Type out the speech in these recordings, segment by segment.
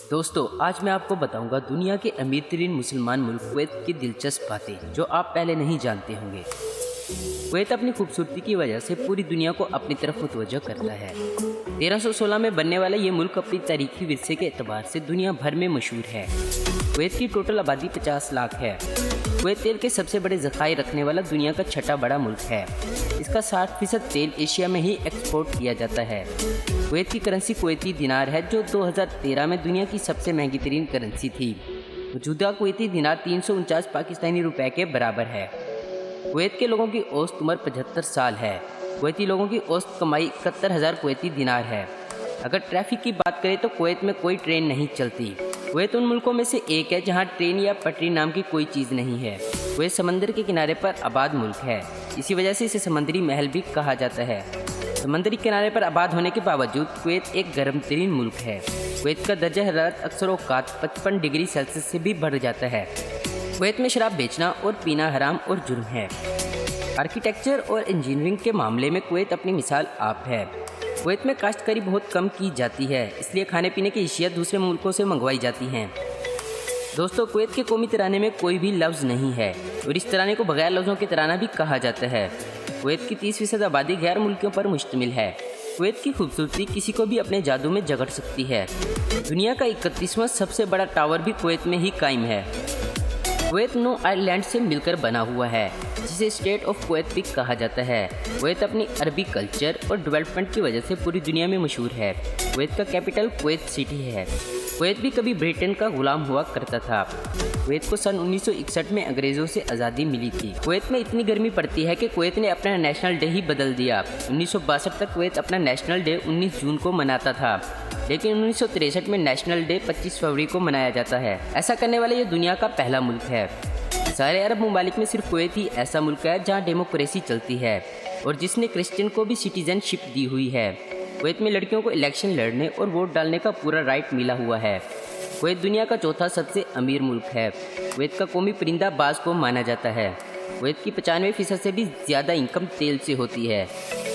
दोस्तों, आज मैं आपको बताऊंगा दुनिया के अमीर तरीन मुसलमान मुल्क कुवैत की दिलचस्प बातें जो आप पहले नहीं जानते होंगे। कुवैत अपनी खूबसूरती की वजह से पूरी दुनिया को अपनी तरफ मुतवज्जो करता है। 1316 में बनने वाला ये मुल्क अपनी तारीखी विरसे के एतबार से दुनिया भर में मशहूर है। कुवैत की टोटल आबादी 50 लाख है। कुवैत तेल के सबसे बड़े ज़खायर रखने वाला दुनिया का छठा बड़ा मुल्क है। इसका 60% तेल एशिया में ही एक्सपोर्ट किया जाता है। कुवैत की करेंसी कुवैती दिनार है जो 2013 में दुनिया की सबसे महंगी तरीन करेंसी थी। मौजूदा कुवैती दिनार 349 पाकिस्तानी रुपए के बराबर है। कुवैत के लोगों की औसत उम्र 75 साल है। कुवैती लोगों की औसत कमाई 71,000 कुवैती दिनार है। अगर ट्रैफिक की बात करें तो कुवैत में कोई ट्रेन नहीं चलती। कुवैत उन मुल्कों में से एक है जहां ट्रेन या पटरी नाम की कोई चीज़ नहीं है। कुवैत समंदर के किनारे पर आबाद मुल्क है, इसी वजह से इसे समंदरी महल भी कहा जाता है। समंदरी किनारे पर आबाद होने के बावजूद कुवैत एक गर्म तरीन मुल्क है। कुवैत का दर्जा हरारत अक्सर औकात 55 डिग्री सेल्सियस से भी बढ़ जाता है। कुवैत में शराब बेचना और पीना हराम और जुर्म है। आर्किटेक्चर और इंजीनियरिंग के मामले में कुवैत अपनी मिसाल आप है। कुवैत में काश्तकारी बहुत कम की जाती है, इसलिए खाने पीने की अशिया दूसरे मुल्कों से मंगवाई जाती हैं। दोस्तों, कुवैत के कौमी तराने में कोई भी लफ्ज़ नहीं है और इस तराने को बगैर लफ्ज़ों के तराना भी कहा जाता है। कुवैत की 30% आबादी गैर मुल्कियों पर मुश्तमिल है। कुवैत की खूबसूरती किसी को भी अपने जादू में जकड़ सकती है। दुनिया का 31वां सबसे बड़ा टावर भी कुवैत में ही कायम है। कुवैत 9 आइलैंड से मिलकर बना हुआ है, जिसे स्टेट ऑफ कुवैत भी कहा जाता है। कुवैत अपनी अरबी कल्चर और डेवलपमेंट की वजह से पूरी दुनिया में मशहूर है। कुवैत का कैपिटल कुवैत सिटी है। कुवैत भी कभी ब्रिटेन का गुलाम हुआ करता था। कुवैत को सन 1961 में अंग्रेज़ों से आज़ादी मिली थी। कुवैत में इतनी गर्मी पड़ती है कि कुवैत ने अपना नेशनल डे ही बदल दिया। 1962 तक कुवैत अपना नेशनल डे 19 जून को मनाता था, लेकिन 1963 में नेशनल डे 25 फरवरी को मनाया जाता है। ऐसा करने वाला ये दुनिया का पहला मुल्क है। सारे अरब ममालिक में सिर्फ कुवैत ही ऐसा मुल्क है जहाँ डेमोक्रेसी चलती है और जिसने क्रिश्चियन को भी सिटीजनशिप दी हुई है। कुवैत में लड़कियों को इलेक्शन लड़ने और वोट डालने का पूरा राइट मिला हुआ है। कुवैत दुनिया का चौथा सबसे अमीर मुल्क है। कुवैत का कौमी परिंदा बाज को माना जाता है। कुवैत की 95% से भी ज़्यादा इनकम तेल से होती है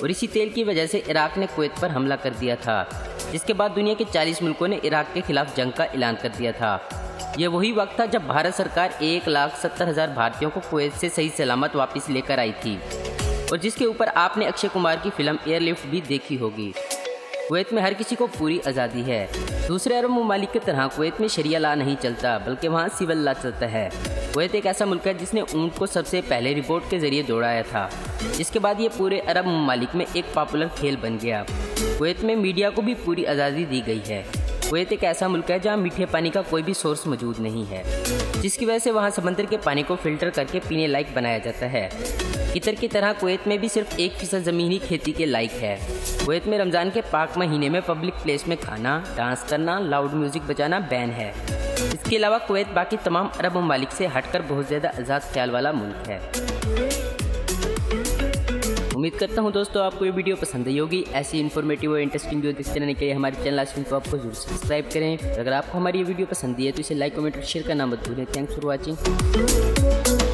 और इसी तेल की वजह से इराक ने कुवैत पर हमला कर दिया था, जिसके बाद दुनिया के 40 मुल्कों ने इराक के खिलाफ जंग का ऐलान कर दिया था। यह वही वक्त था जब भारत सरकार 1,70,000 भारतीयों को कुवैत से सही सलामत वापस लेकर आई थी और जिसके ऊपर आपने अक्षय कुमार की फिल्म एयरलिफ्ट भी देखी होगी। कुवैत में हर किसी को पूरी आज़ादी है। दूसरे अरब ममालिक की तरह कुवैत में शरिया ला नहीं चलता, बल्कि वहाँ सिविल ला चलता है। कुवैत एक ऐसा मुल्क है जिसने ऊँट को सबसे पहले रिपोर्ट के जरिए दौड़ाया था, जिसके बाद ये पूरे अरब ममालिक में एक पॉपुलर खेल बन गया। कुवैत में मीडिया को भी पूरी आज़ादी दी गई है। कुवैत एक ऐसा मुल्क है जहाँ मीठे पानी का कोई भी सोर्स मौजूद नहीं है, जिसकी वजह से वहाँ समंदर के पानी को फिल्टर करके पीने लायक बनाया जाता है। इतर की तरह कुवैत में भी सिर्फ 1% ज़मीन ही खेती के लायक है। कुवैत में रमज़ान के पाक महीने में पब्लिक प्लेस में खाना, डांस करना, लाउड म्यूज़िक बजाना बैन है। इसके अलावा कुवैत बाकी तमाम अरब ममालिक से हटकर बहुत ज़्यादा आज़ाद ख्याल वाला मुल्क है। उम्मीद करता हूँ दोस्तों आपको ये वीडियो पसंद आई होगी। ऐसी इन्फॉर्मेटिव और इंटरेस्टिंग वीडियो देखते रहने के लिए हमारे चैनल आस्किन को आपको जरूर सब्सक्राइब करें। अगर आपको हमारी ये वीडियो पसंद आई है तो इसे लाइक, कमेंट और शेयर करना मत भूलें। Thanks for watching.